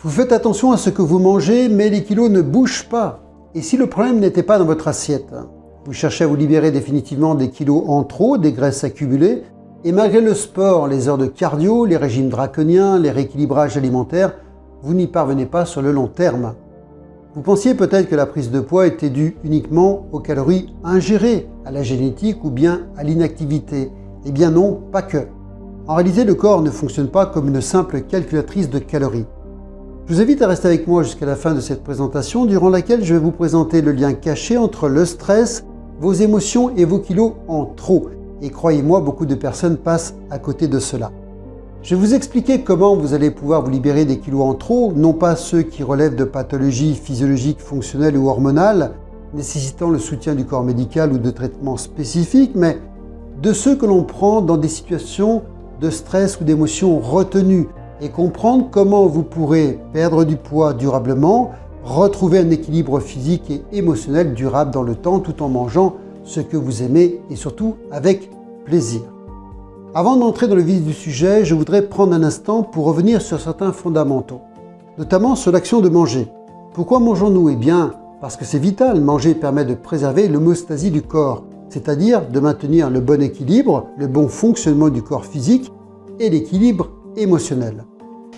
Vous faites attention à ce que vous mangez, mais les kilos ne bougent pas. Et si le problème n'était pas dans votre assiette? Vous cherchez à vous libérer définitivement des kilos en trop, des graisses accumulées, et malgré le sport, les heures de cardio, les régimes draconiens, les rééquilibrages alimentaires, vous n'y parvenez pas sur le long terme. Vous pensiez peut-être que la prise de poids était due uniquement aux calories ingérées, à la génétique ou bien à l'inactivité. Eh bien non, pas que. En réalité, le corps ne fonctionne pas comme une simple calculatrice de calories. Je vous invite à rester avec moi jusqu'à la fin de cette présentation, durant laquelle je vais vous présenter le lien caché entre le stress, vos émotions et vos kilos en trop. Et croyez-moi, beaucoup de personnes passent à côté de cela. Je vais vous expliquer comment vous allez pouvoir vous libérer des kilos en trop, non pas ceux qui relèvent de pathologies physiologiques, fonctionnelles ou hormonales, nécessitant le soutien du corps médical ou de traitements spécifiques, mais de ceux que l'on prend dans des situations de stress ou d'émotions retenues, et comprendre comment vous pourrez perdre du poids durablement, retrouver un équilibre physique et émotionnel durable dans le temps tout en mangeant ce que vous aimez et surtout avec plaisir. Avant d'entrer dans le vif du sujet, je voudrais prendre un instant pour revenir sur certains fondamentaux, notamment sur l'action de manger. Pourquoi mangeons-nous? Eh bien, parce que c'est vital, manger permet de préserver l'homéostasie du corps, c'est-à-dire de maintenir le bon équilibre, le bon fonctionnement du corps physique et l'équilibre émotionnel.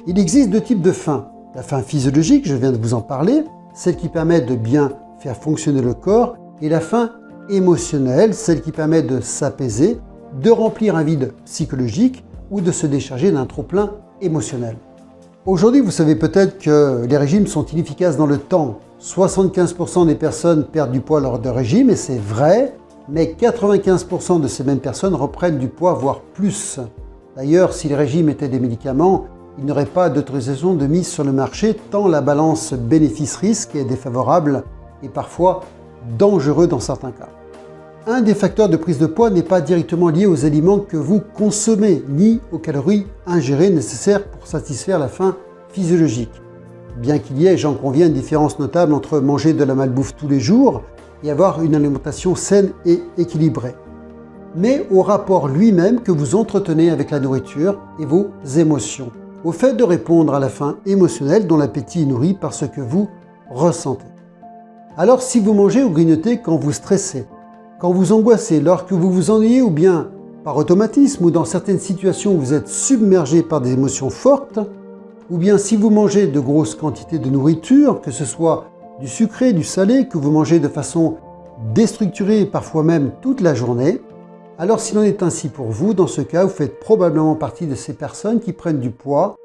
Il existe deux types de faim. La faim physiologique, je viens de vous en parler, celle qui permet de bien faire fonctionner le corps, et la faim émotionnelle, celle qui permet de s'apaiser, de remplir un vide psychologique ou de se décharger d'un trop-plein émotionnel. Aujourd'hui, vous savez peut-être que les régimes sont inefficaces dans le temps. 75% des personnes perdent du poids lors de régime, et c'est vrai, mais 95% de ces mêmes personnes reprennent du poids, voire plus. D'ailleurs, si les régimes étaient des médicaments, il n'y aurait pas d'autorisation de mise sur le marché tant la balance bénéfice-risque est défavorable et parfois dangereux dans certains cas. Un des facteurs de prise de poids n'est pas directement lié aux aliments que vous consommez, ni aux calories ingérées nécessaires pour satisfaire la faim physiologique. Bien qu'il y ait, j'en conviens, une différence notable entre manger de la malbouffe tous les jours et avoir une alimentation saine et équilibrée, mais au rapport lui-même que vous entretenez avec la nourriture et vos émotions, au fait de répondre à la faim émotionnelle dont l'appétit est nourri par ce que vous ressentez. Alors si vous mangez ou grignotez quand vous stressez, quand vous angoissez, lorsque vous vous ennuyez ou bien par automatisme ou dans certaines situations où vous êtes submergé par des émotions fortes, ou bien si vous mangez de grosses quantités de nourriture, que ce soit du sucré, du salé, que vous mangez de façon déstructurée, parfois même toute la journée, alors s'il en est ainsi pour vous, dans ce cas, vous faites probablement partie de ces personnes qui prennent du poids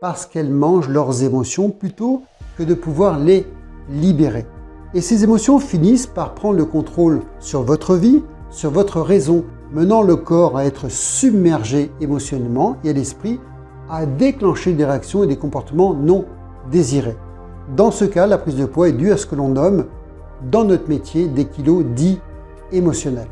parce qu'elles mangent leurs émotions plutôt que de pouvoir les libérer. Et ces émotions finissent par prendre le contrôle sur votre vie, sur votre raison, menant le corps à être submergé émotionnellement et à l'esprit à déclencher des réactions et des comportements non désirés. Dans ce cas, la prise de poids est due à ce que l'on nomme, dans notre métier, des kilos dits émotionnels.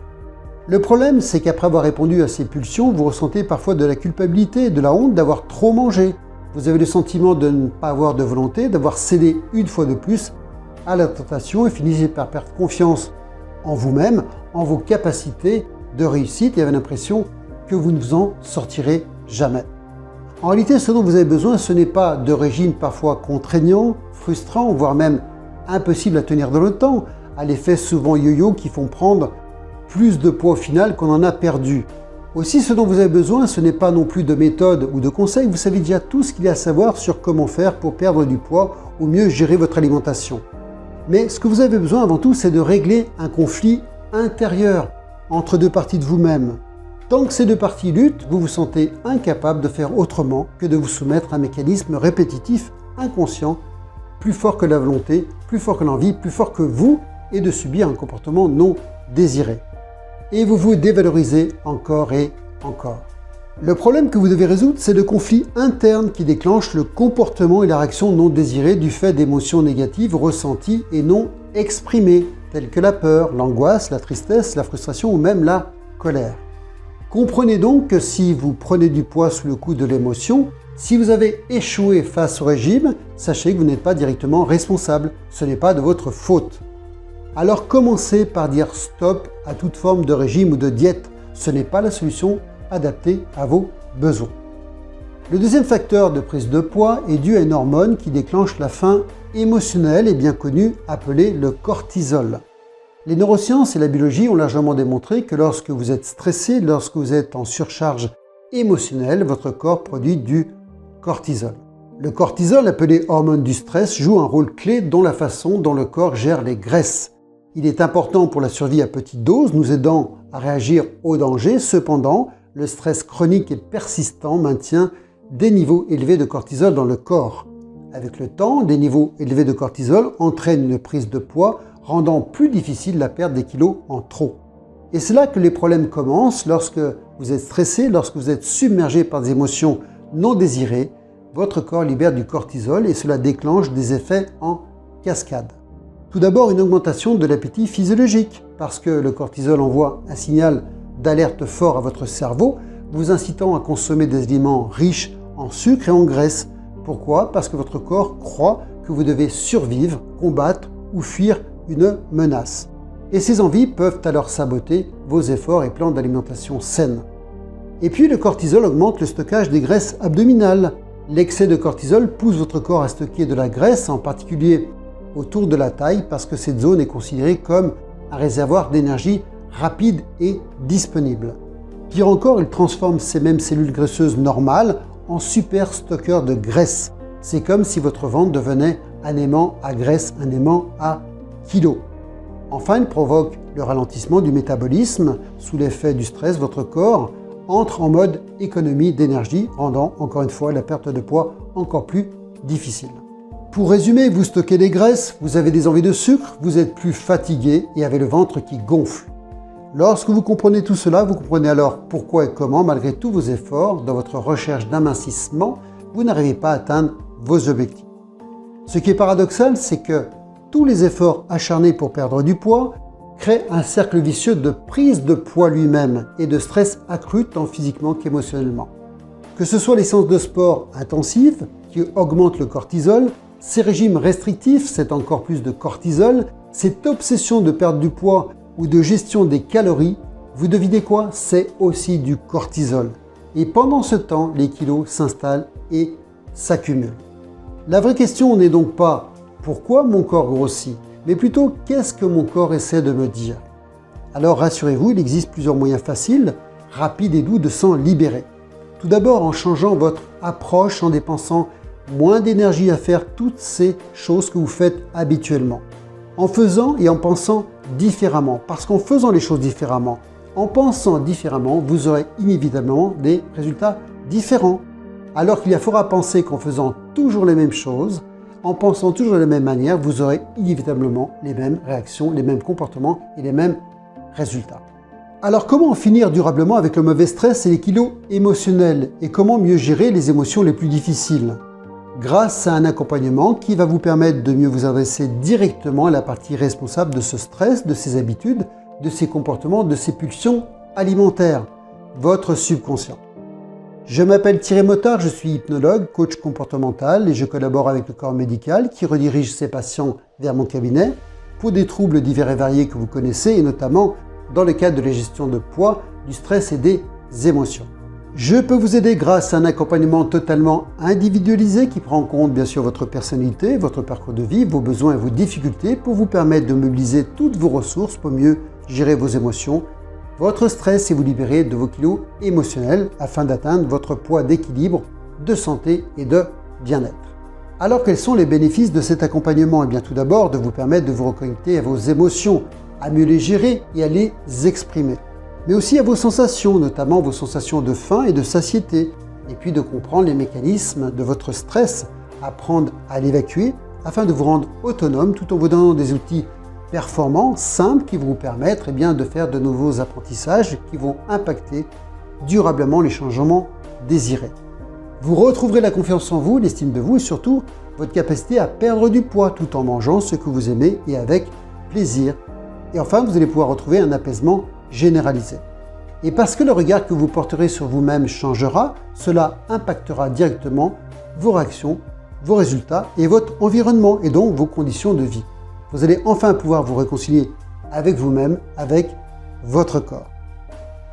Le problème, c'est qu'après avoir répondu à ces pulsions, vous ressentez parfois de la culpabilité, de la honte d'avoir trop mangé. Vous avez le sentiment de ne pas avoir de volonté, d'avoir cédé une fois de plus à la tentation et finissez par perdre confiance en vous-même, en vos capacités de réussite et avez l'impression que vous ne vous en sortirez jamais. En réalité, ce dont vous avez besoin, ce n'est pas de régimes parfois contraignants, frustrants, voire même impossibles à tenir dans le temps, à l'effet souvent yo-yo qui font prendre plus de poids au final qu'on en a perdu. Aussi, ce dont vous avez besoin, ce n'est pas non plus de méthodes ou de conseils, vous savez déjà tout ce qu'il y a à savoir sur comment faire pour perdre du poids ou mieux gérer votre alimentation. Mais ce que vous avez besoin avant tout, c'est de régler un conflit intérieur entre deux parties de vous-même. Tant que ces deux parties luttent, vous vous sentez incapable de faire autrement que de vous soumettre à un mécanisme répétitif, inconscient, plus fort que la volonté, plus fort que l'envie, plus fort que vous, et de subir un comportement non désiré. Et vous vous dévalorisez encore et encore. Le problème que vous devez résoudre, c'est le conflit interne qui déclenche le comportement et la réaction non désirée du fait d'émotions négatives ressenties et non exprimées, telles que la peur, l'angoisse, la tristesse, la frustration ou même la colère. Comprenez donc que si vous prenez du poids sous le coup de l'émotion, si vous avez échoué face au régime, sachez que vous n'êtes pas directement responsable, ce n'est pas de votre faute. Alors commencez par dire stop à toute forme de régime ou de diète, ce n'est pas la solution adaptée à vos besoins. Le deuxième facteur de prise de poids est dû à une hormone qui déclenche la faim émotionnelle et bien connue appelée le cortisol. Les neurosciences et la biologie ont largement démontré que lorsque vous êtes stressé, lorsque vous êtes en surcharge émotionnelle, votre corps produit du cortisol. Le cortisol, appelé hormone du stress, joue un rôle clé dans la façon dont le corps gère les graisses. Il est important pour la survie à petite dose, nous aidant à réagir au danger. Cependant, le stress chronique et persistant maintient des niveaux élevés de cortisol dans le corps. Avec le temps, des niveaux élevés de cortisol entraînent une prise de poids, rendant plus difficile la perte des kilos en trop. Et c'est là que les problèmes commencent. Lorsque vous êtes stressé, lorsque vous êtes submergé par des émotions non désirées, votre corps libère du cortisol et cela déclenche des effets en cascade. Tout d'abord, une augmentation de l'appétit physiologique, parce que le cortisol envoie un signal d'alerte fort à votre cerveau, vous incitant à consommer des aliments riches en sucre et en graisse. Pourquoi? Parce que votre corps croit que vous devez survivre, combattre ou fuir une menace. Et ces envies peuvent alors saboter vos efforts et plans d'alimentation saine. Et puis le cortisol augmente le stockage des graisses abdominales. L'excès de cortisol pousse votre corps à stocker de la graisse, en particulier autour de la taille, parce que cette zone est considérée comme un réservoir d'énergie rapide et disponible. Pire encore, il transforme ces mêmes cellules graisseuses normales en super stockeurs de graisse. C'est comme si votre ventre devenait un aimant à graisse, un aimant à kilos. Enfin, il provoque le ralentissement du métabolisme. Sous l'effet du stress, votre corps entre en mode économie d'énergie, rendant encore une fois la perte de poids encore plus difficile. Pour résumer, vous stockez des graisses, vous avez des envies de sucre, vous êtes plus fatigué et avez le ventre qui gonfle. Lorsque vous comprenez tout cela, vous comprenez alors pourquoi et comment, malgré tous vos efforts, dans votre recherche d'amincissement, vous n'arrivez pas à atteindre vos objectifs. Ce qui est paradoxal, c'est que tous les efforts acharnés pour perdre du poids créent un cercle vicieux de prise de poids lui-même et de stress accru tant physiquement qu'émotionnellement. Que ce soit les séances de sport intensives qui augmentent le cortisol, ces régimes restrictifs, c'est encore plus de cortisol, cette obsession de perdre du poids ou de gestion des calories, vous devinez quoi? C'est aussi du cortisol. Et pendant ce temps, les kilos s'installent et s'accumulent. La vraie question n'est donc pas pourquoi mon corps grossit, mais plutôt qu'est-ce que mon corps essaie de me dire. Alors rassurez-vous, il existe plusieurs moyens faciles, rapides et doux de s'en libérer. Tout d'abord en changeant votre approche, en dépensant moins d'énergie à faire toutes ces choses que vous faites habituellement. En faisant et en pensant différemment, parce qu'en faisant les choses différemment, en pensant différemment, vous aurez inévitablement des résultats différents. Alors qu'il y a fort à penser qu'en faisant toujours les mêmes choses, en pensant toujours de la même manière, vous aurez inévitablement les mêmes réactions, les mêmes comportements et les mêmes résultats. Alors comment en finir durablement avec le mauvais stress et les kilos émotionnels et comment mieux gérer les émotions les plus difficiles? Grâce à un accompagnement qui va vous permettre de mieux vous adresser directement à la partie responsable de ce stress, de ces habitudes, de ces comportements, de ces pulsions alimentaires, votre subconscient. Je m'appelle Thierry Motard, je suis hypnologue, coach comportemental et je collabore avec le corps médical qui redirige ses patients vers mon cabinet pour des troubles divers et variés que vous connaissez et notamment dans le cadre de la gestion de poids, du stress et des émotions. Je peux vous aider grâce à un accompagnement totalement individualisé qui prend en compte bien sûr votre personnalité, votre parcours de vie, vos besoins et vos difficultés pour vous permettre de mobiliser toutes vos ressources pour mieux gérer vos émotions, votre stress et vous libérer de vos kilos émotionnels afin d'atteindre votre poids d'équilibre, de santé et de bien-être. Alors quels sont les bénéfices de cet accompagnement? Eh bien tout d'abord de vous permettre de vous reconnecter à vos émotions, à mieux les gérer et à les exprimer. Mais aussi à vos sensations, notamment vos sensations de faim et de satiété, et puis de comprendre les mécanismes de votre stress, apprendre à l'évacuer afin de vous rendre autonome tout en vous donnant des outils performants, simples, qui vont vous permettre de faire de nouveaux apprentissages qui vont impacter durablement les changements désirés. Vous retrouverez la confiance en vous, l'estime de vous et surtout votre capacité à perdre du poids tout en mangeant ce que vous aimez et avec plaisir. Et enfin, vous allez pouvoir retrouver un apaisement généralisé. Et parce que le regard que vous porterez sur vous-même changera, cela impactera directement vos réactions, vos résultats et votre environnement et donc vos conditions de vie. Vous allez enfin pouvoir vous réconcilier avec vous-même, avec votre corps.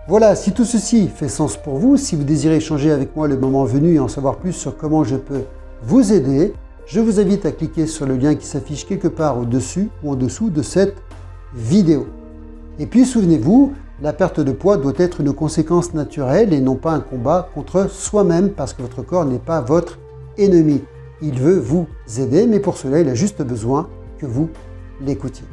Voilà, si tout ceci fait sens pour vous, si vous désirez échanger avec moi le moment venu et en savoir plus sur comment je peux vous aider, je vous invite à cliquer sur le lien qui s'affiche quelque part au-dessus ou en dessous de cette vidéo. Et puis souvenez-vous, la perte de poids doit être une conséquence naturelle et non pas un combat contre soi-même parce que votre corps n'est pas votre ennemi. Il veut vous aider, mais pour cela, il a juste besoin que vous l'écoutiez.